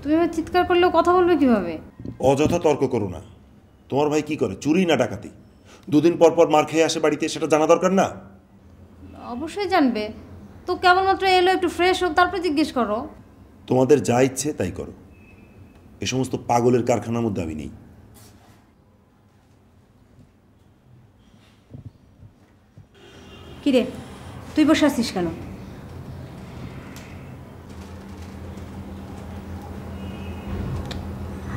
তুমি এবার চিৎকার করলেও কথা বলবে কিভাবে? অযথা তর্ক করো না। তোমার ভাই কি করে, চুরি না ডাকাতি? দুদিন পর পর মার খেয়ে আসে বাড়িতে, সেটা জানা দরকার না? অবশ্যই জানবে তো, কেবলমাত্র এলো একটু ফ্রেশ হোক তারপরে জিজ্ঞেস করো। তোমাদের যা ইচ্ছে তাই করো, এ সমস্ত পাগলের কারখানার মধ্যে আমি নেই। কিরে তুই বসে আছিস কেন?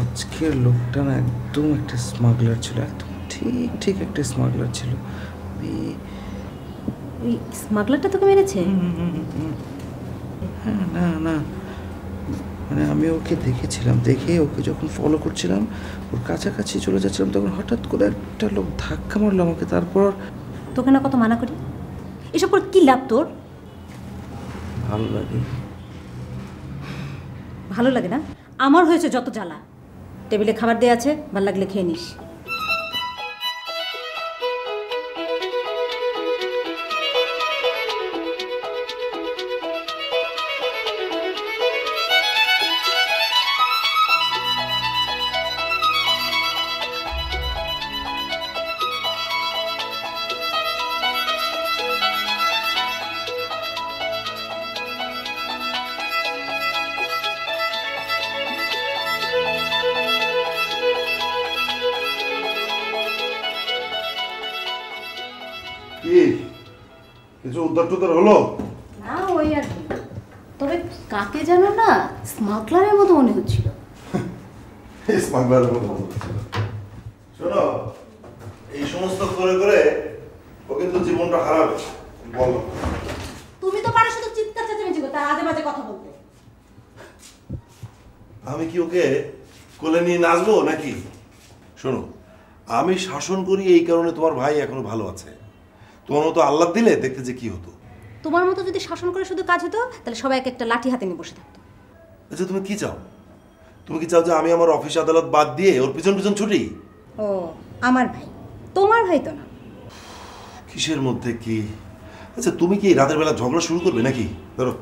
আজকের লোকটা না একদম একটা স্মাগলার ছিল, একদম ঠিক ঠিক একটা স্মাগলার ছিল। ওই স্মাগলারটা তোকে মেরেছে? হ্যাঁ, না না, মানে আমি ওকে দেখেছিলাম, দেখে ওকে যখন ফলো করছিলাম, ওর কাছাকাছি চলে যাচ্ছিলাম, তখন হঠাৎ করে একটা লোক ধাক্কা মারলো আমাকে। তারপর তোকে না কত মানা করি, এসব করে কি লাভ তোর? ভালো লাগে। ভালো লাগে না? আমার হয়েছে যত জ্বালা। টেবিলে খাবার দেওয়া আছে, ভাল লাগলে খেয়ে নিস। কিছু উদ্ধার টুদ্ধার হলো না, ওই আর কি। তবে কাকে জানো না স্মাগলারের মতো মনে হচ্ছিল। স্মাগলারের মতো মনে হচ্ছিল। শোনো, এই সমস্ত করে করে ও কিন্তু জীবনটা হারাবে। বলো, তুমি তো পারো শুধু চিৎকার চেঁচামেচি করতে আর আজে বাজে কথা বলতে। আমি কি ওকে কোলে নিয়ে নাচবো নাকি? শোনো, আমি শাসন করি এই কারণে তোমার ভাই এখনো ভালো আছে। তোমার মতো আল্লাহ দিলে দেখতে যে কি হতো। তোমার মতো যদি শাসন করে শুধু কাজ হতো, তাহলে সবাই একটা লাঠি হাতে নিয়ে বসে থাকতো। আচ্ছা, তুমি কি চাও? তুমি কি চাও যে আমি আমার অফিস আদালত বাদ দিয়ে ওর পিছন পিছন ছুটি? ও, আমার ভাই, তোমার ভাই তো না। কিসের মধ্যে কি? আচ্ছা, তুমি কি রাতের বেলা ঝগড়া শুরু করবে নাকি? ধরো,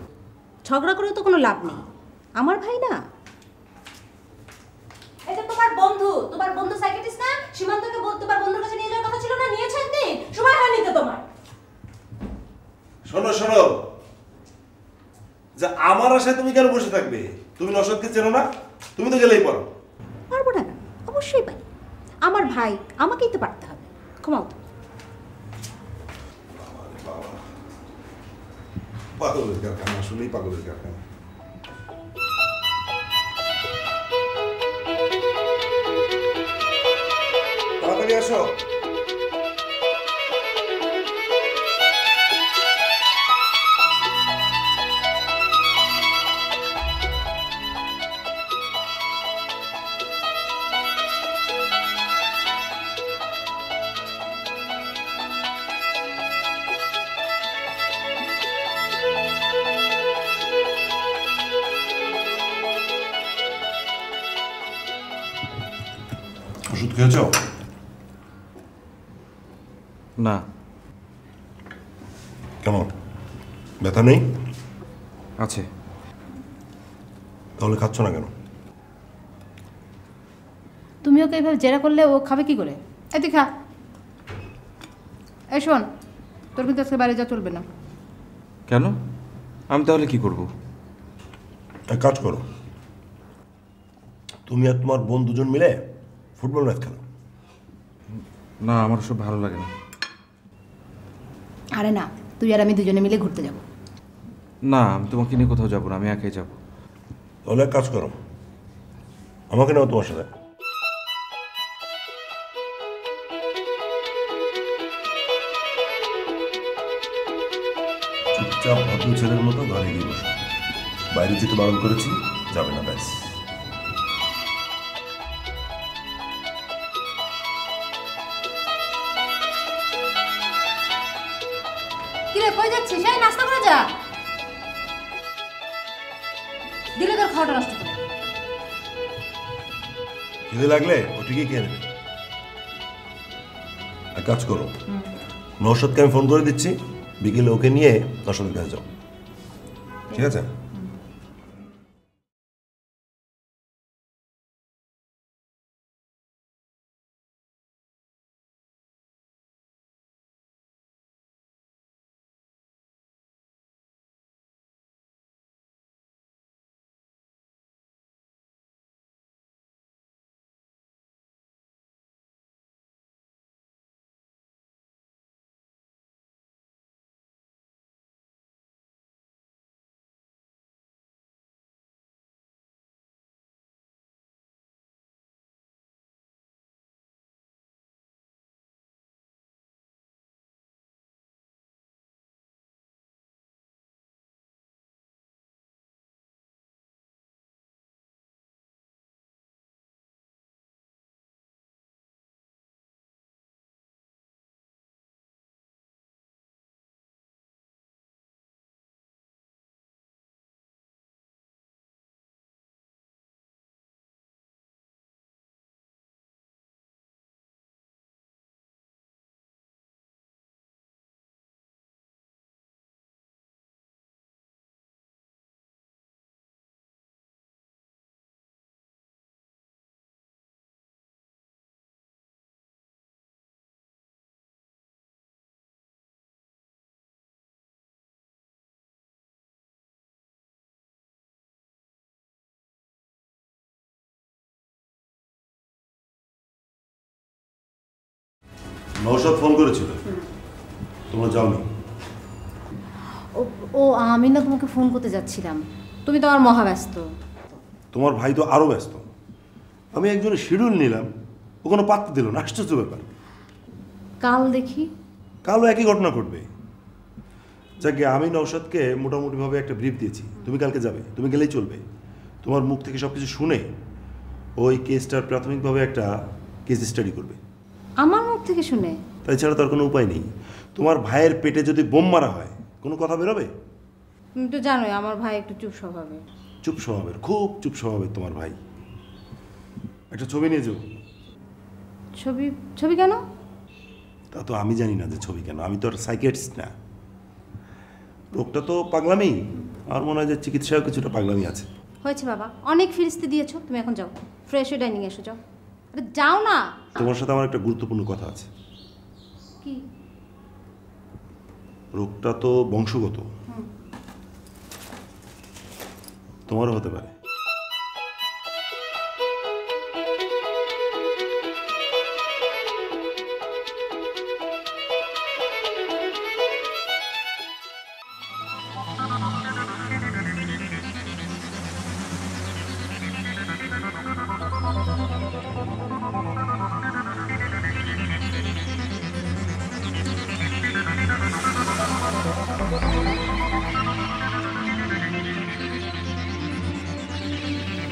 ঝগড়া করেও তো কোনো লাভ নেই, আমার ভাই না। এটা তোমার বন্ধু সাইকিয়াট্রিস্ট না? সীমান্তকে তোমার বন্ধুর কাছে নিয়ে যাওয়ার কথা ছিল না, নিয়েছো একদিন, সময় হয়নি তো তোমার। শোনো শোনো, যে আমার আশায় তুমি কেন বসে থাকবে? তুমি নশদকে চেনো না? তুমি তো গেলেই পারো। পারবো না কেন? অবশ্যই পারি। আমার ভাই, আমাকেই তো পারতে হবে। ঘুমাও তো। পাগলের কারখানা, আসলেই পাগলের কারখানা। তাড়াতাড়ি আসো। ওষুধ খেয়েছ? না। কেন, ব্যথা নেই? আছে। তাহলে খাচ্ছ না কেন? তুমি ওকে এইভাবে জেরা করলে ও খাবে কি করে? এই তুই খা। এই শোন, তোর কিন্তু আজকে বাইরে যাওয়া চলবে না। কেন? আমি তাহলে কি করব? এক কাজ করো, তুমি আর তোমার বোন দুজন মিলে ফুটবল ম্যাচ খেলো। না, আমার সব ভালো লাগে না। আরে না, তুই আর আমি দুজনে মিলে ঘুরতে যাব। না, আমি তোমাকে নিয়ে কোথাও যাবো না, আমি একাই যাবো। তাহলে এক কাজ করো, আমাকে নাও তোমার সাথে। চুপচাপ ভদ্র ছেলের মতো ঘরে গিয়ে বসো। বাইরে যেতে বারণ করেছি, যাবে না ব্যাস। কিরে কই যাচ্ছিস? এই নাস্তা করে যা। দিলে তোর খাওয়াটা নষ্ট করে। খিদে লাগলে ও ঠিকই খেয়ে নেবে। এক কাজ করো, নওশাদকে আমি ফোন করে দিচ্ছি, বিকেলে ওকে নিয়ে নওশাদের কাছে যাও, ঠিক আছে? নওশাদ ফোন করেছিল, তোমরা যাওনি? ও ও আমি না তোমাকে ফোন করতে যাচ্ছিলাম, তুমি তো আমার মহাব্যস্ত। তোমার ভাই তো আরো ব্যস্ত। আমি একজনের শিডিউল নিলাম, ও কোনো পাত্তা দিল না। আশ্চর্য ব্যাপার। কাল দেখি। কালও একই ঘটনা ঘটবে। যাকে আমি নওশাদকে মোটামুটিভাবে একটা ব্রিফ দিয়েছি, তুমি কালকে যাবে, তুমি গেলেই চলবে। তোমার মুখ থেকে সব কিছু শুনে ওই কেসটার প্রাথমিকভাবে একটা কেস স্টাডি করবে। আমার মুখ থেকে শুনে? তাই ছাড়া তার কোনো উপায় নেই। তোমার ভাইয়ের পেটে যদি বোম মারা হয়, কোনো কথা বেরোবে? তুমি তো জানোই আমার ভাই একটু চুপ স্বভাবের। চুপ স্বভাবের, খুব চুপ স্বভাবের তোমার ভাই। একটা ছবি নিয়ে যাও। ছবি? ছবি কেন? তা তো আমি জানি না যে ছবি কেন, আমি তো আর সাইকিয়াট্রিস্ট না। রোগটা তো পাগলামি, আমার মনে হয় যে চিকিৎসাও কিছুটা পাগলামি আছে। হয়েছে বাবা, অনেক ফিরিস্তি দিয়েছো, তুমি এখন যাও, ফ্রেশ হয়ে ডাইনিং এসো, যাও। আরে যাও না। তোমার সাথে আমার একটা গুরুত্বপূর্ণ কথা আছে। কি? রোগটা তো বংশগত, তোমারও হতে পারে।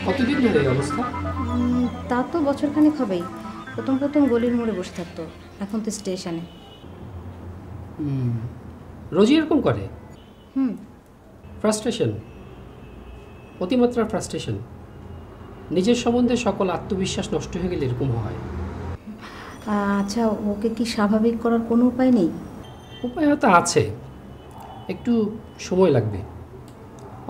কতদিন ধরে এই অবস্থা? তা তো বছরখানেক হবেই। প্রথম প্রথম গলির মোড়ে বসে থাকতো, এখন তো স্টেশনে। রোজই এরকম করে? হুম। ফ্রাস্ট্রেশন, অতিমাত্রা ফ্রাস্ট্রেশন। নিজের সম্বন্ধে সকল আত্মবিশ্বাস নষ্ট হয়ে গেলে এরকম হয়। আচ্ছা, ওকে কি স্বাভাবিক করার কোনো উপায় নেই? উপায় হয়তো আছে, একটু সময় লাগবে।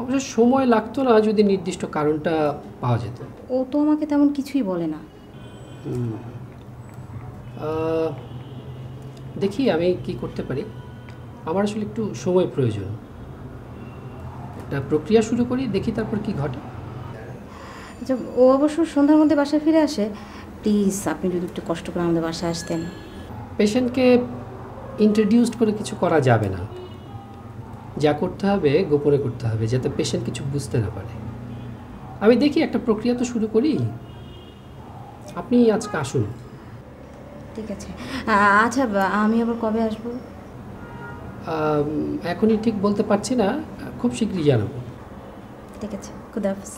অবশ্য সময় লাগতো না যদি নির্দিষ্ট কারণটা পাওয়া যেত। ও তো আমাকে তেমন কিছুই বলে না। দেখি আমি কি করতে পারি। আমার আসলে একটু সময় প্রয়োজন, একটা প্রক্রিয়া শুরু করি, দেখি তারপর কি ঘটে। আচ্ছা, ও অবশ্য সন্ধ্যার মধ্যে বাসায় ফিরে আসে। প্লিজ আপনি যদি একটু কষ্ট করে আমাদের বাসায় আসতেন। পেশেন্টকে ইন্ট্রোডিউসড করে কিছু করা যাবে না, যা করতে হবে গোপনে করতে হবে, যাতে পেশেন্ট কিছু বুঝতে না পারে। আমি দেখি একটা প্রক্রিয়া তো শুরু করি। আপনি আজকে আসুন। ঠিক আছে। আচ্ছা, আমি আবার কবে আসবো? এখনই ঠিক বলতে পারছি না, খুব শীঘ্রই জানাবো। ঠিক আছে, খুদা হাফেজ।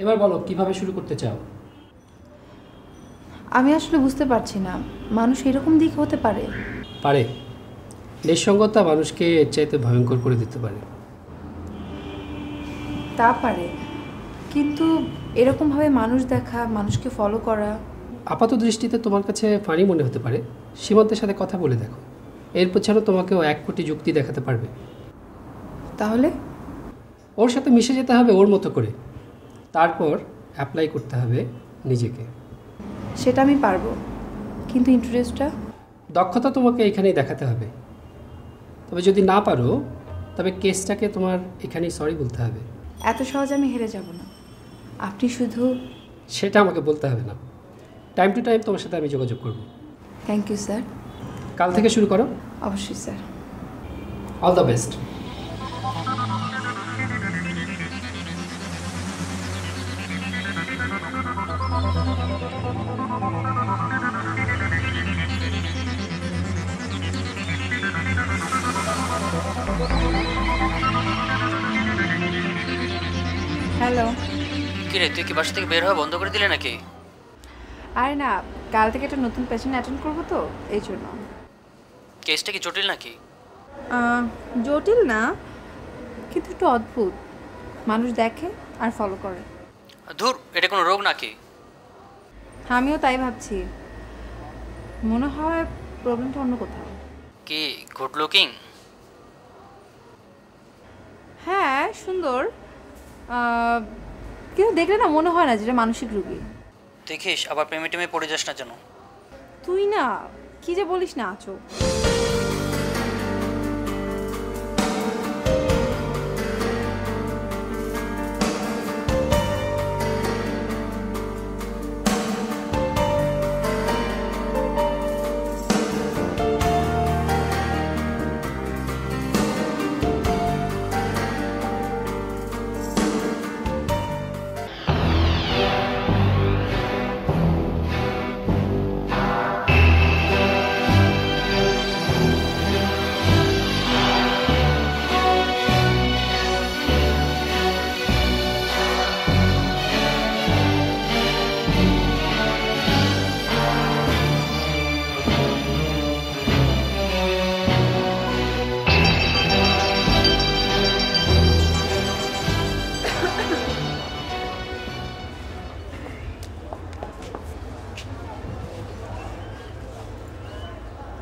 এবার বলো কিভাবে শুরু করতে চাও? আমি আসলে বুঝতে পারছি না, মানুষ এরকম দিক হতে পারে? পারে। নিঃসঙ্গতা মানুষকে এর চাইতে ভয়ঙ্কর করে দিতে পারে। তা পারে, কিন্তু এরকমভাবে মানুষ দেখা, মানুষকে ফলো করা। আপাত দৃষ্টিতে তোমার কাছে ফানি মনে হতে পারে। সীমান্তের সাথে কথা বলে দেখো, এর পেছনে তোমাকেও 1 কোটি যুক্তি দেখাতে পারবে। তাহলে ওর সাথে মিশে যেতে হবে ওর মতো করে, তারপর অ্যাপ্লাই করতে হবে নিজেকে। সেটা আমি পারবো, কিন্তু ইন্টারেস্টটা? দক্ষতা তোমাকে এখানেই দেখাতে হবে। তবে যদি না পারো, তবে কেসটাকে তোমার এখানেই সরি বলতে হবে। এত সহজে আমি হেরে যাব না। আপনি শুধু... সেটা আমাকে বলতে হবে না, টাইম টু টাইম তোমার সাথে আমি যোগাযোগ করব। Thank you sir. কাল থেকে শুরু করো। অবশ্যই স্যার। All the best. হ্যালো। কিরে, তুই কি বাসা থেকে বের হওয়া বন্ধ করে দিলে নাকি? আরে না, কাল থেকে একটা নতুন পেশেন্ট অ্যাটেন্ড করবো তো, এই জন্য। কেসটা কি জটিল নাকি? জটিল না, কিন্তু একটু অদ্ভুত। মানুষ দেখে আর ফলো করে। ধুর, এটা কোনো রোগ নাকি? আমিও তাই ভাবছি। মনে হয় প্রবলেমটা অন্য কোথাও। কি গুড লুকিং? হ্যাঁ, সুন্দর, কিন্তু দেখলে না মনে হয় না যেটা মানসিক রোগী। দেখিস আবার প্রেমে টেমে পড়ে যাস না যেন। তুই না কি যে বলিস না আচো।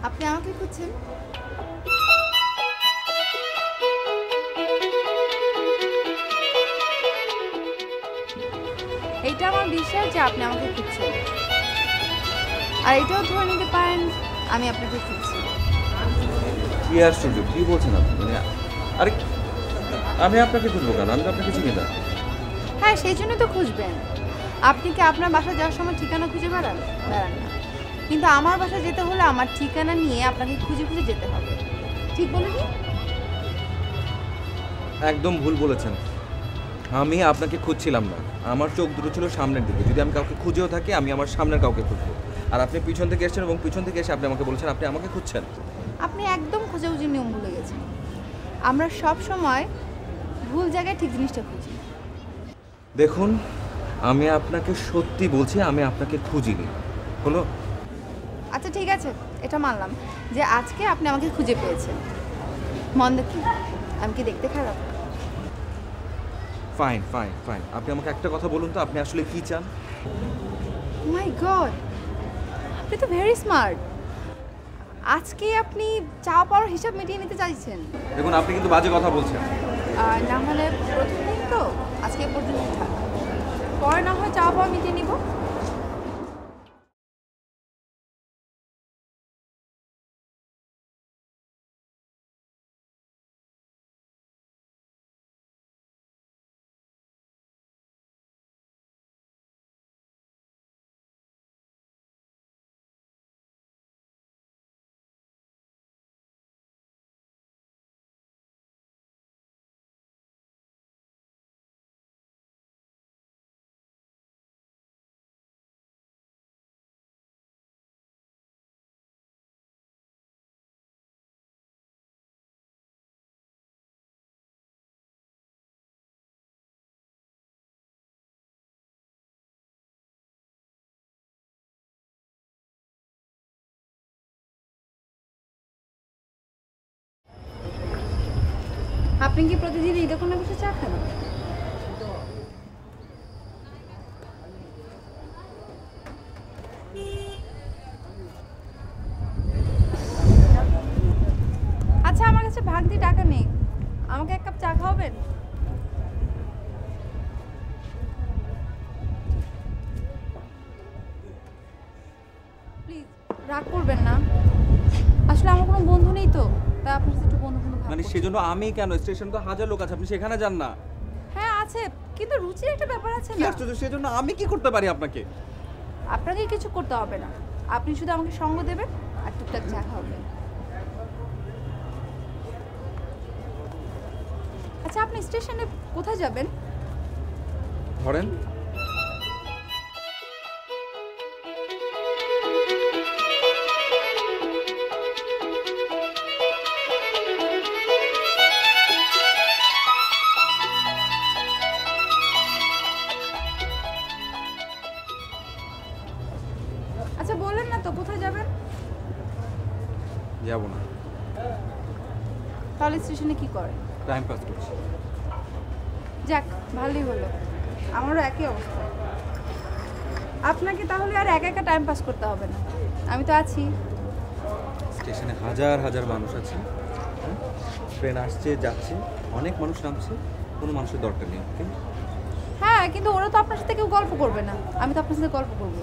আপনি আমাকে খুঁজছেন? এইটা আমার বিশ্বাস যে আপনি আমাকে খুঁজছেন, আর এটাও ধরে নিতে পারেন আমি আপনাকে খুঁজছি। কি আশ্চর্য, কি বলছেন আপনি? মানে আরে আমি আপনাকে খুঁজবো কেন? আমি তো আপনাকে চিনি না। হ্যাঁ, সেই জন্য তো খুঁজবেন। আপনি কি আপনার বাসা যাওয়ার সময় ঠিকানা খুঁজে বেড়ান না, কিন্তু আমার বাসা যেতে হলে আমার ঠিকানা নিয়ে আপনাকে খুঁজে খুঁজে যেতে হবে। ঠিক বলিনি? একদম ভুল বলেছেন। আমি আপনাকে খুঁজছিলাম না, আমার চোখ দুটো ছিল সামনের দিকে। যদি আমি কাউকে খুঁজেও থাকি, আমি আমার সামনের কাউকে খুঁজবো। আর আপনি পিছন থেকে এসেছেন এবং পিছন থেকে এসে আপনি আমাকে বলছেন আপনি আমাকে খুঁজছেন। আপনি একদম খোঁজাখুঁজির নিয়ম ভুলে গেছেন। আমরা সব সময় ভুল জায়গায় ঠিক জিনিসটা খুঁজি। দেখুন, আমি আপনাকে সত্যি বলছি, আমি আপনাকে খুঁজিনি। হলো? আচ্ছা ঠিক আছে, এটা মানলাম যে আজকে আপনি আমাকে খুঁজে পেয়েছেন। মন্দ কি? আমি কি দেখতে খারাপ? ফাইন ফাইন ফাইন, আপনি আমাকে একটা কথা বলুন তো, আপনি আসলে কি চান? মাই গড, আপনি তো ভেরি স্মার্ট। আজকে আপনি চাওয়া পাওয়ার হিসাব মিটিয়ে নিতে চাইছেন। দেখুন, আপনি কিন্তু বাজে কথা বলছেন। না হলে প্রথম দিন তো আজকে পর্যন্ত থাক, পরে না হয় চাওয়া পাওয়া মিটিয়ে নিব। আপনি কি প্রতিদিন এই দোকানে বসে চা খান? আচ্ছা, আমার কাছে ভাগতি টাকা নেই, আমাকে এক কাপ চা খাওয়াবেন? প্লিজ রাগ করবেন না, আসলে আমার কোনো বন্ধু নেই তো, তাই আপনার সাথে একটু বন্ধু মানে সেজন্য আমি কেন? স্টেশন তো হাজার লোক আছে, আপনি সেখানে যান না? হ্যাঁ আছে, কিন্তু রুচির একটা ব্যাপার আছে কি না। আশ্চর্য, সেজন্য আমি কি করতে পারি আপনাকে? আপনাকে কিছু করতে হবে না, আপনি শুধু আমাকে সঙ্গ দেবেন আর টুকটাক চা খাওয়াবেন। আচ্ছা, আপনি স্টেশনে কোথায় যাবেন? ধরেন, আচ্ছা বললেন না তো কোথায় যাবেন? যাব না। তাহলে স্টেশনে কি করেন? টাইম পাস করছি। যাক, ভালোই হলো, আমারও একই অবস্থা। আপনাকে তাহলে আর একা একা টাইম পাস করতে হবে না, আমি তো আছি। স্টেশনে হাজার হাজার মানুষ আছে, ট্রেন আসছে যাচ্ছে, অনেক মানুষ নামছে, কোনো মানুষের দরকার নেই। ওকে? হ্যাঁ, কিন্তু ওরা তো আপনার সাথে কেউ গল্প করবে না, আমি তো আপনার সাথে গল্প করবো।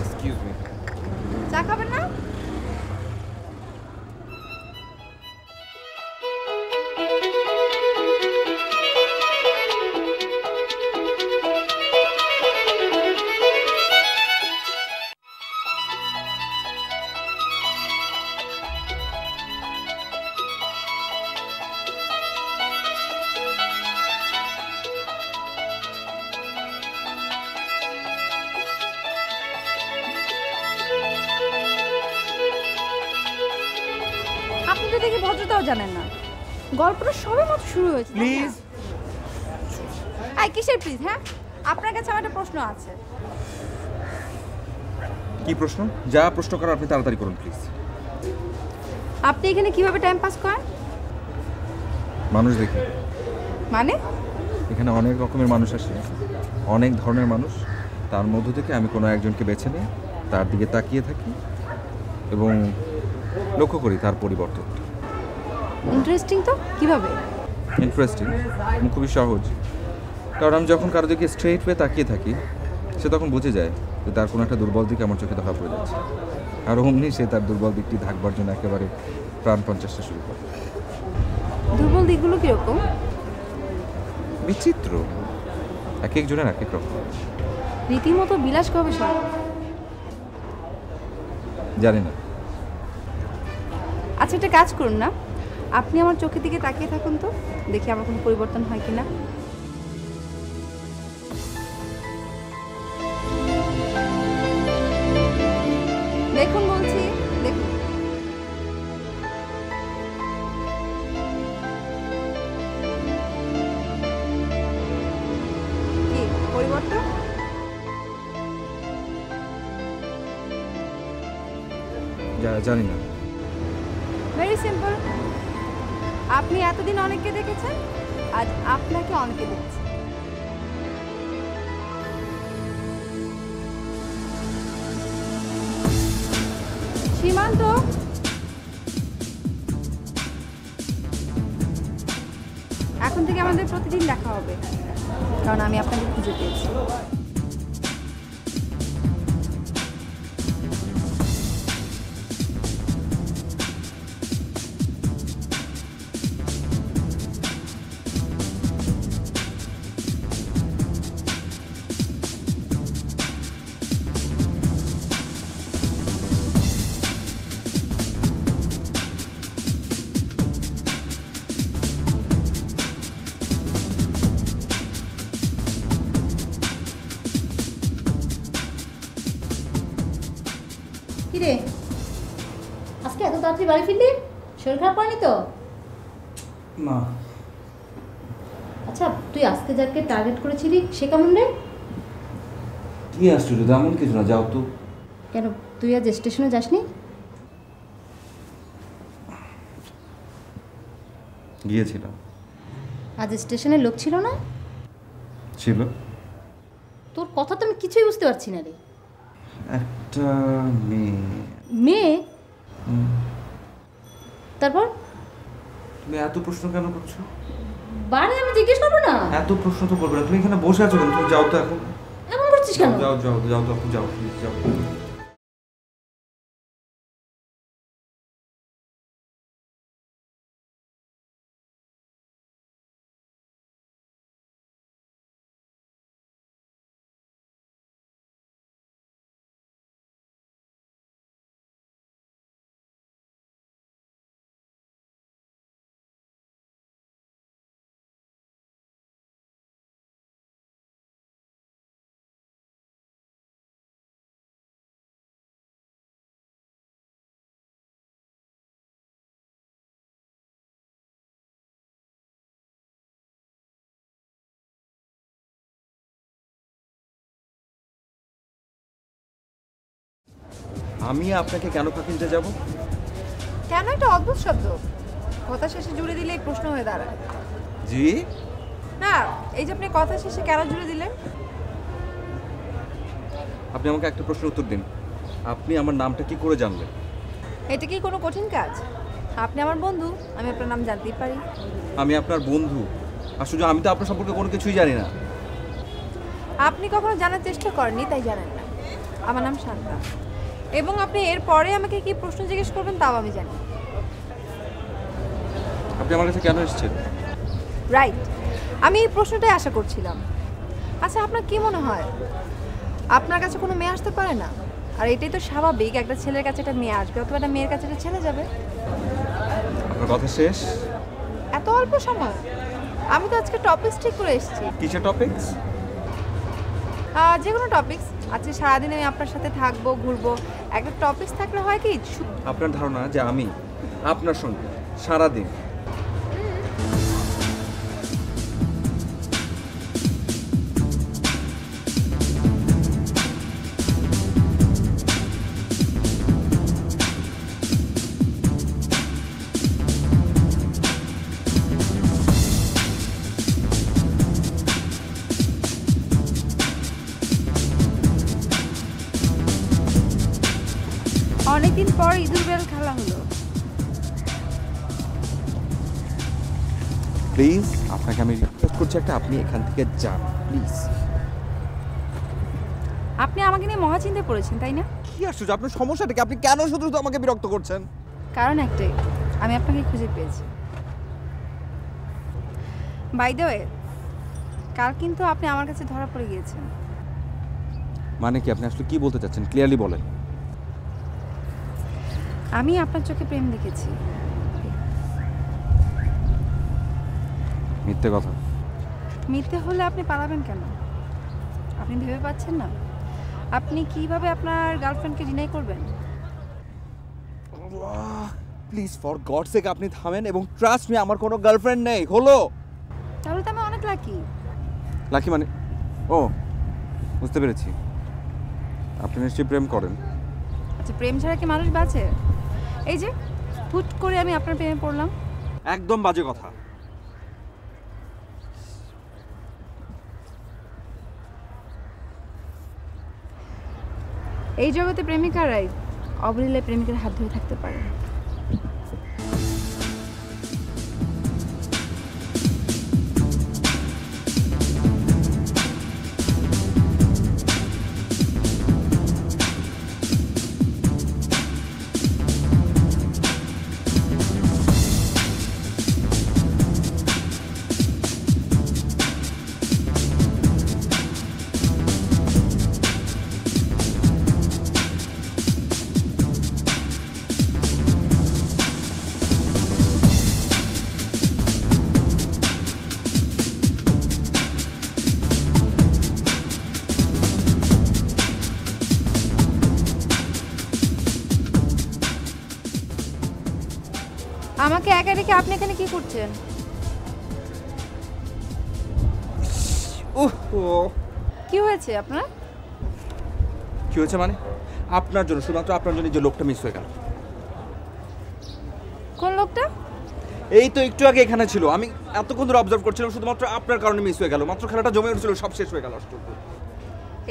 এক্সকিউজ মি, চা খাবেন না? আপনি তো দেখি ভদ্রতাও জানেন না, গল্পটা সবে মাত্র শুরু হয়েছে। প্লিজ। এই কিসের প্লিজ? হ্যাঁ, আপনার কাছে আমার একটা প্রশ্ন আছে। কি প্রশ্ন? যা প্রশ্ন করার আপনি তাড়াতাড়ি করুন প্লিজ। আপনি এখানে কিভাবে টাইম পাস করেন? মানুষ দেখি, মানে? এখানে অনেক রকমের মানুষ আসে, অনেক ধরনের মানুষ, তার মধ্য থেকে আমি কোনো একজনকে বেছে নিই, তার দিকে তাকিয়ে থাকি এবং লক্ষ্য করি তার পরিবর্তন। ইন্টারেস্টিং তো, কিভাবে? ইন্টারেস্টিং খুবই সহজ, কারণ আমি যখন কারো দিকে স্ট্রেইট ওয়ে তাকিয়ে থাকি, সে তখন বুঝে যায় যে তার কোনো একটা দুর্বল দিকে আমার চোখে ধরা পড়ে যাচ্ছে, আর অমনি সে তার দুর্বল দিকটি ঢাকবার জন্য একেবারে প্রাণপণ চেষ্টা শুরু করে। দুর্বল দিকগুলো কীরকম? বিচিত্র, এক একজনের এক এক রকম। রীতিমতো বিলাস গবেষণা। জানি না। আচ্ছা, একটা কাজ করুন না, আপনি আমার চোখের দিকে তাকিয়ে থাকুন তো, দেখি আমার কোনো পরিবর্তন হয় কিনা। দেখুন বলছি, দেখুন। কি পরিবর্তন? জানি না। Very simple. আপনি এতদিন অনেককে দেখেছেন, আজ আপনাকে অনেকে দেখছে। সীমান্ত, এখন থেকে আমাদের প্রতিদিন দেখা হবে, কারণ আমি আপনাকে খুঁজে পেয়েছি। কিরে, আজকে এত তাড়াতাড়ি বাড়ি ফিরলি? শরীর খারাপ হয়নি তো? না। আচ্ছা, তুই আজকে যাকে টার্গেট করেছিলি সে কেমন রে? কি আশ্চর্য, তেমন কিছু না, যাও তো। কেন, তুই আজ স্টেশনে যাসনি? গিয়েছিলাম। আজ স্টেশনে লোক ছিল না? ছিল। তোর কথা তো আমি কিছুই বুঝতে পারছি না রে। একটা মেয়ে। মেয়ে? তারপর? তুমি এত প্রশ্ন কেন করছো? বারে আমি জিজ্ঞেস করবো না? এত প্রশ্ন তো করবে না, তুমি এখানে বসে আছো কেন? তুমি যাও তো এখন। এমন করছিস কেন? যাও যাও যাও তো, যাও প্লিজ যাও। আমি আপনাকে কেন ফাঁকি দিতে যাব? কেন? একটা অদ্ভুত শব্দ, কথা শেষে জুড়ে দিলে প্রশ্ন হয়ে দাঁড়ায়। জি না, এই যে আপনি কথা শেষে কেন জুড়ে দিলেন? আপনি আমাকে একটা প্রশ্নের উত্তর দিন, আপনি আমার নামটা কি করে জানলেন? এটা কি কোনো কঠিন কাজ? আপনি আমার বন্ধু, আমি আপনার নাম জানতেই পারি। আমি আপনার বন্ধু? আসলে আমি তো আপনার সম্পর্কে কোনো কিছুই জানি না। আপনি কখনো জানার চেষ্টা করেননি, তাই জানেন না। আমার নাম শান্তা, এবং আপনি এর পরে আমাকে কি প্রশ্ন জিজ্ঞেস করবেন তাও আমি জানি। আপনি আমার কাছে কেন এসেছেন? রাইট, আমি এই প্রশ্নটাই আশা করছিলাম। আচ্ছা, আপনার কি মনে হয় আপনার কাছে কোনো মেয়ে আসতে পারে না? আর এটাই তো স্বাভাবিক, একটা ছেলের কাছে একটা মেয়ে আসবে অথবা একটা মেয়ের কাছে একটা ছেলে যাবে। আপনার কথা শেষ? এত অল্প সময়? আমি তো আজকে টপিকস ঠিক করে এসেছি। কিসের টপিকস? যে কোনো টপিকস। আজকে সারাদিন আমি আপনার সাথে থাকবো, ঘুরবো, একটা টপিকস থাকলে হয় কি? আপনার ধারণা যে আমি আপনার সঙ্গে সারাদিন? অনেকদিন পর ইঁদুর বেল খেলা হলো। প্লিজ, আপনাকে আমি রিকোয়েস্ট করছি একটা, আপনি এখান থেকে যান প্লিজ। আপনি আমাকে নিয়ে মহাচিন্তায় পড়েছেন, তাই না? কি আশ্চর্য, আপনার সমস্যাটা কি? আপনি কেন শুধু শুধু আমাকে বিরক্ত করছেন? কারণ একটাই, আমি আপনাকে খুঁজে পেয়েছি। বাই দ্য ওয়ে, কাল কিন্তু আপনি আমার কাছে ধরা পড়ে গিয়েছেন। মানে কি, আপনি আসলে কি বলতে চাচ্ছেন ক্লিয়ারলি বলেন। আমি আপনার চোখে প্রেম দেখেছি। মিথ্যে কথা। মিথ্যে হলে আপনি পালাবেন কেন? আপনি ভেবে পাচ্ছেন না আপনি কিভাবে আপনার গার্লফ্রেন্ডকে ডিনাই করবেন? প্লিজ ফর গড সেক আপনি থামেন এবং ট্রাস্ট মি, আমার কোনো গার্লফ্রেন্ড নেই। হলো? তাহলে তো আমি অনেক লাকি। লাকি মানে? ও বুঝতে পেরেছি, আপনি নিশ্চয়ই প্রেম করেন। আচ্ছা, প্রেম ছাড়া কি মানুষ বাঁচে? এই যে হুট করে আমি আপনার প্রেমে পড়লাম। একদম বাজে কথা। এই জগতে প্রেমিকারাই অবলীলায় প্রেমিকের হাত ধরে থাকতে পারে। আমাকে একা রেখে আপনি এখানে কি করছেন? কি হয়েছে আপনার? কি হয়েছে মানে? আপনার জন্য, শুধুমাত্র আপনার জন্য যে লোকটা মিস হয়ে গেল। কোন লোকটা? এই তো একটু আগে এখানে ছিল, আমি এতক্ষণ ধরে অবজার্ভ করছিলাম, শুধুমাত্র আপনার কারণে মিস হয়ে গেল। মাত্র খেলাটা জমে উঠছিল, সব শেষ হয়ে গেল। আশ্চর্য।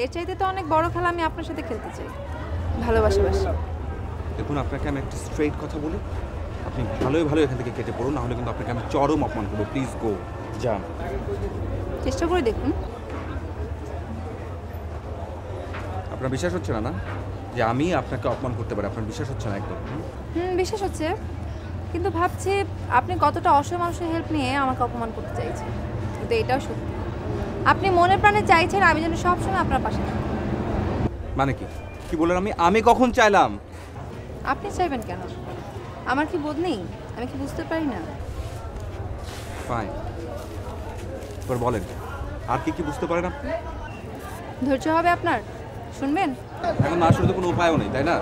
এর চাইতে তো অনেক বড় খেলা আমি আপনার সাথে খেলতে চাই, ভালোবাসি। দেখুন, আপনাকে আমি একটা স্ট্রেইট কথা বলি, আপনি ভালোই ভালো এখান থেকে কেটে পড়ুন, নাহলে কিন্তু আপনাকে আমি চরম অপমান করবো। প্লিজ গো, যান। চেষ্টা করে দেখুন। আপনার বিশ্বাস হচ্ছে না না যে আমি আপনাকে অপমান করতে পারি? আপনার বিশ্বাস হচ্ছে না একদম? বিশ্বাস হচ্ছে, কিন্তু ভাবছি আপনি কতটা অসহায় মানুষের হেল্প নিয়ে আমাকে অপমান করতে চাইছেন। কিন্তু এটাও সত্যি, আপনি মনে প্রাণে চাইছেন আমি যেন সবসময় আপনার পাশে থাকি। মানে কি কি বলেন? আমি কখন চাইলাম? আপনি চাইবেন কেন? আমার কি বোধ নেই? আমি কি বুঝতে পারি না? ফাইন, এবার বলেন আর কি কি বুঝতে পারেন আপনি? ধৈর্য হবে আপনার? শুনবেন? এখন না শুনতে কোনো উপায়ও নেই, তাই না?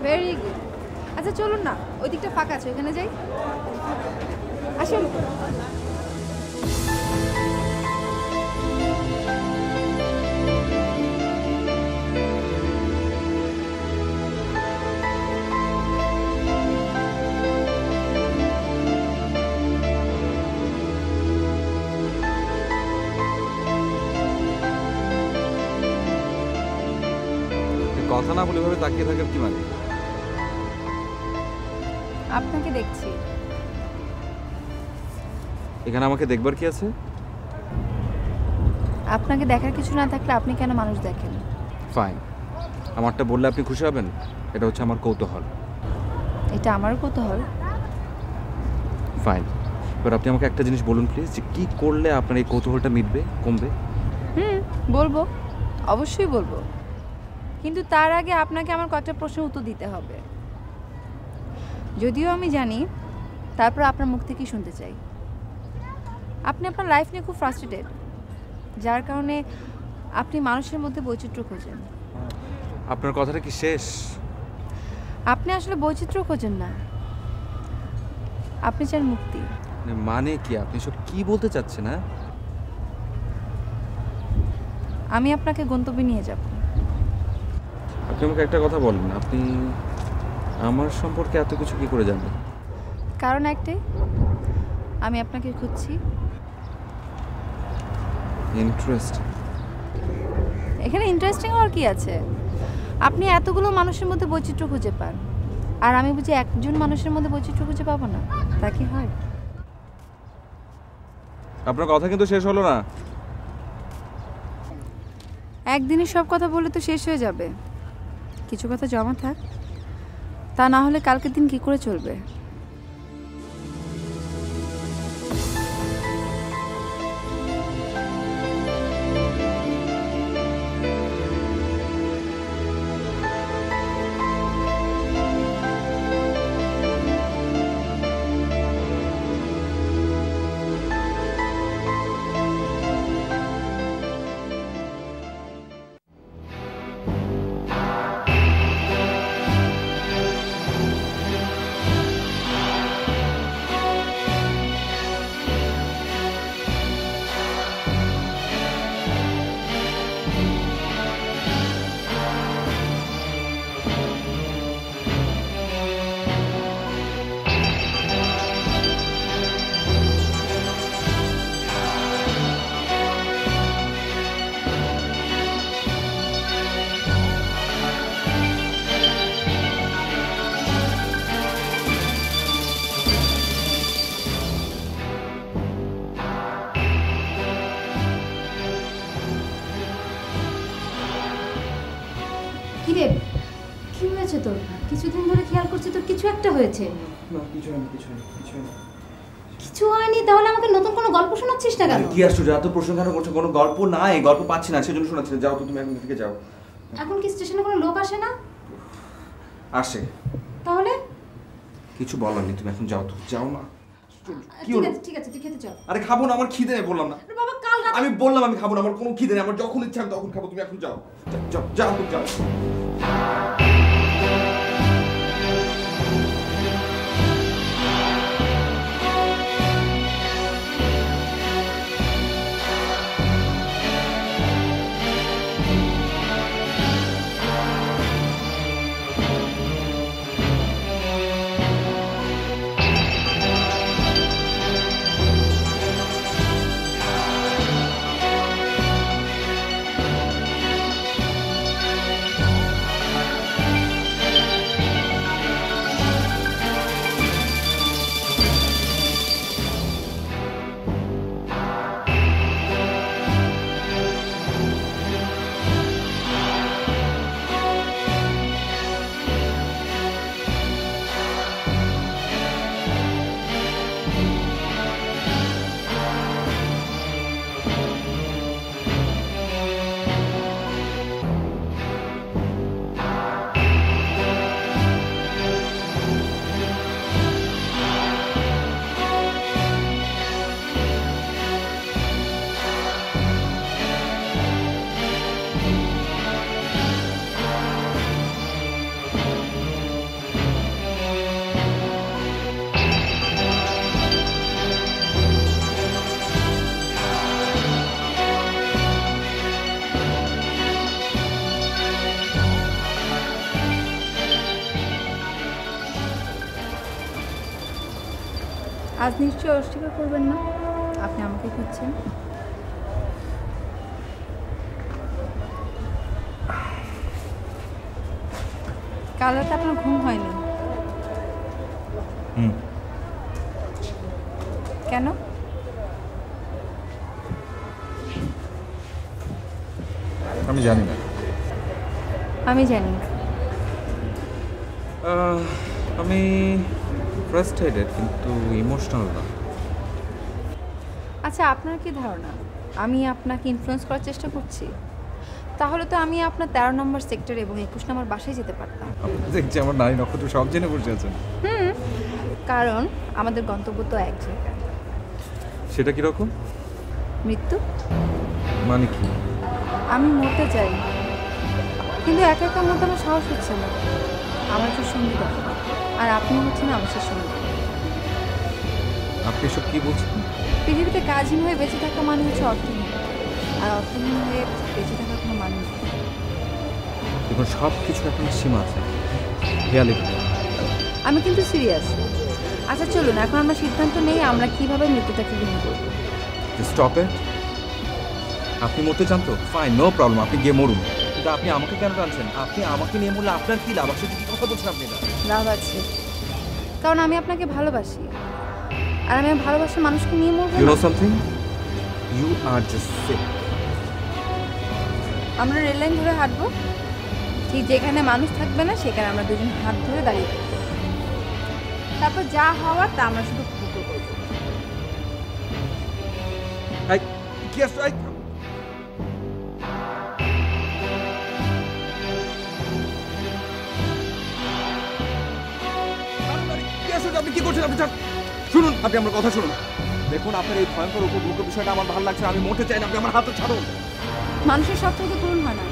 Very good. আচ্ছা চলুন না, ওই দিকটা ফাঁকা আছে, ওখানে যাই। আসুন। কথা না বলে ভাবে তাকিয়ে থাকার কি মানে? আপনাকে দেখছি। এখানে আমাকে দেখবার কি আছে? আপনাকে দেখার কিছু না থাকলে আপনি কেন মানুষ দেখেন? ফাইন, আমারটা বললে আপনি খুশি হবেন? এটা হচ্ছে আমার কৌতূহল। এটা আমারও কৌতূহল। ফাইন, এবার আপনি আমাকে একটা জিনিস বলুন প্লিজ, যে কী করলে আপনার এই কৌতূহলটা মিটবে, কমবে? বলবো, অবশ্যই বলবো, কিন্তু তার আগে আপনাকে আমার কয়েকটা প্রশ্নের উত্তর দিতে হবে। যদিও আমি জানি, তারপর আপনার মুখ থেকেই শুনতে চাই। আপনি আপনার লাইফ নিয়ে খুব ফ্রাস্ট্রেটেড, যার কারণে আপনি মানুষের মধ্যে বৈচিত্র্য খোঁজেন। আপনার কথাটা কি শেষ? আপনি আসলে বৈচিত্র্য খোঁজেন না, আপনি চান মুক্তি। মানে কি, আপনি সব কি বলতে চাচ্ছেন? হ্যাঁ, আমি আপনাকে গন্তব্যে নিয়ে যাব। আপনি আমাকে একটা কথা বলেন, আপনি আমার সম্পর্কে এত কিছু কি করে জানেন? কারণ একটাই, আমি আপনাকে খুঁজছি। ইন্টারেস্ট? এখানে ইন্টারেস্টিং হওয়ার কি আছে? আপনি এতগুলো মানুষের মধ্যে বৈচিত্র্য খুঁজে পান, আর আমি বুঝি একজন মানুষের মধ্যে বৈচিত্র্য খুঁজে পাবো না? তা কি হয়? আপনার কথা কিন্তু শেষ হলো না। একদিনই সব কথা বলে তো শেষ হয়ে যাবে, কিছু কথা জমা থাক, তা না হলে কালকের দিন কি করে চলবে? তো? কিছুদিন ধরে খেয়াল করছি তোর কিছু একটা হয়েছে। না কিছু হয়নি, কিছু হয়নি, কিছু হয়নি। কিছু হয়নি তাহলে আমাকে নতুন কোনো গল্প শোনাচ্ছিস না কেন? কি আশ্চর্য, এত প্রশ্ন কেন করছো? কোনো গল্প নাই, গল্প পাচ্ছি না, সেজন্য শোনাচ্ছি না। যাও তো তুমি এখন থেকে যাও। এখন কি স্টেশনে কোনো লোক আসে না? আসে। তাহলে কিছু বলার নেই, তুমি এখন যাও তো, যাও না। কি ঠিক হলো? আছে ঠিক আছে, তুই খেতে চল। আরে খাবো না, আমার খিদে নেই, বললাম না। আরে বাবা কাল রাতে আমি বললাম আমি খাবো না, আমার কোনো খিদে নেই, আমার যখন ইচ্ছা আমি তখন খাবো। তুমি এখন যাও, যাও যাও যাও। আজ নিশ্চয়ই অস্বীকার করবেন না আপনি আমাকে খুঁজছেন। কাল রাতে আপনার ঘুম হয়নি কেন? আমি জানি না। আমি জানি। আমি ফ্রাস্ট্রেটেড কিন্তু ইমোশনাল না। আচ্ছা আপনার কি ধারণা আমি আপনাকে ইনফ্লুয়েন্স করার চেষ্টা করছি? তাহলে তো আমি আপনার 13 নম্বর সেক্টর এবং 21 নম্বর বাসায় যেতে পারতাম। আপনি দেখছি আমার নারী নক্ষত্র সব জেনে বসে আছেন। কারণ আমাদের গন্তব্য তো এক জায়গায়। সেটা কিরকম? মৃত্যু। মানে কি? আমি মরতে চাই কিন্তু একা একা মরতে আমার সাহস হচ্ছে না। আমার তো সঙ্গী দরকার আর আপনি হচ্ছেন আমার সেই সঙ্গী। আপনি এসব কি বলছেন? পৃথিবীতে কাজহীন হয়ে বেঁচে থাকা মানে হচ্ছে অর্থহীন, আর অর্থহীন হয়ে বেঁচে থাকার কোনো মানে নেই। দেখুন সব কিছু একটা সীমা আছে। রিয়ালিটি। আমি কিন্তু সিরিয়াস। আচ্ছা চলুন এখন আমরা সিদ্ধান্ত নেই আমরা কিভাবে মৃত্যুটাকে গ্রহণ করব। Stop it. আপনি মরতে চান তো ফাইন, নো প্রবলেম, আপনি গিয়ে মরুন। কিন্তু আপনি আমাকে কেন টানছেন? আপনি আমাকে নিয়ে মরলে আপনার কি লাভ? আসলে কি কথা বলছেন আপনি? লাভ আছে, কারণ আমি আপনাকে ভালোবাসি আর আমি ভালোবাসার মানুষকে নিয়ে মরবো। You know something, you are just sick. আমরা রেল লাইন ধরে হাঁটবো, ঠিক যেখানে মানুষ থাকবে না সেখানে আমরা দুজন হাত ধরে দাঁড়িয়ে থাকবো। তারপর যা হওয়ার তা আমরা শুধু উপভোগ করবো। কি আসছে? আপনি কি করছেন? আপনি শুনুন, আপনি আমার কথা শুনুন। দেখুন আপনার এই ভয়ঙ্কর উপভোগ্য বিষয়টা আমার ভালো লাগছে। আমি মরতে চাই না, আপনি আমার হাতে ছাড়ুন। মানুষের সব থেকে পূরণ হয় না।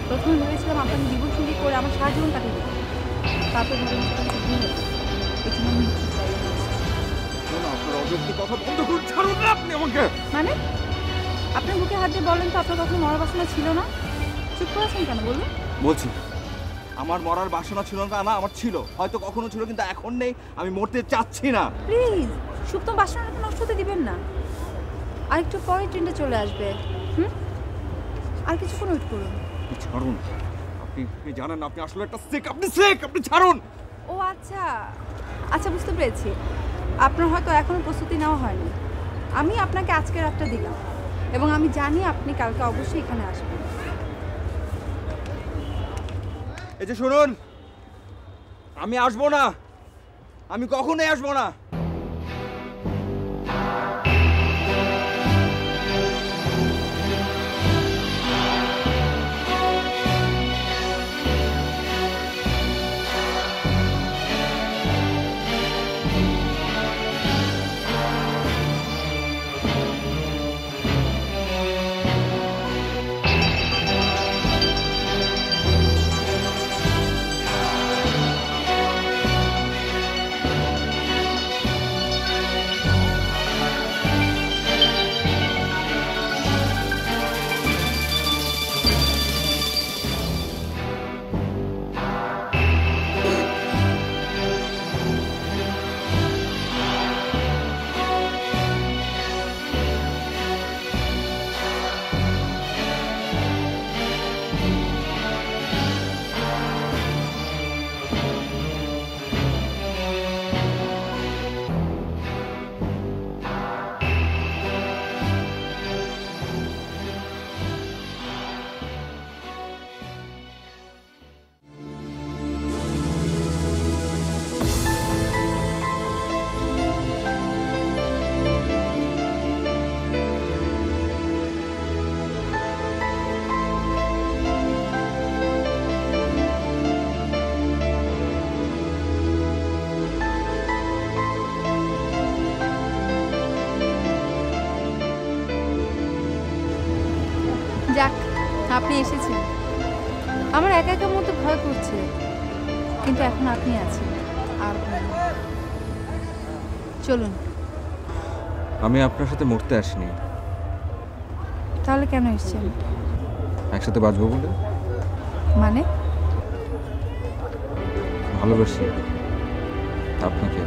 প্রথমে ভেবেছিলাম আপনাকে জীবন সঙ্গী করে আমার সারা জীবন কাটিয়ে দেবো, তারপর আপনার অযৌক্তিক কথা বন্ধ করুন, ছাড়ুন না আপনি আমাকে। মানে আপনার বুকে হাত দিয়ে বলেন তো আপনার কখনো মরার বাসনা ছিল না? চুপ করে আছেন কেন বলুন? বলছি আমার মরার বাসনা ছিল না, না আমার ছিল, হয়তো কখনো ছিল কিন্তু এখন নেই। আমি মরতে চাচ্ছি না। প্লিজ সুপ্ত বাসনাটা নষ্ট হতে দিবেন না। আর একটু পরে ট্রেনটা চলে আসবে। আর কিছুক্ষণ ওয়েট করুন। ছাড়ুন, আপনি জানেন না আপনি আসলে একটা সিক। আপনি সিক, আপনি ছাড়ুন। ও আচ্ছা আচ্ছা বুঝতে পেরেছি। আপনার হয়তো এখনো প্রস্তুতি নেওয়া হয়নি। আমি আপনাকে আজকে রাতটা দিলাম এবং আমি জানি আপনি কালকে অবশ্যই এখানে আসবেন। এই যে শুনুন, আমি আসবো না, আমি কখনোই আসবো না। যাক, আপনি এসেছেন। আমার একা একা মতো ভয় করছে, কিন্তু এখন আপনি আছেন, আর ভয় নেই। চলুন। আমি আপনার সাথে মরতে আসিনি, তাহলে কেন এসেছেন? একসাথে বাঁচবো বলে। মানে? ভালোবাসি আপনাকে।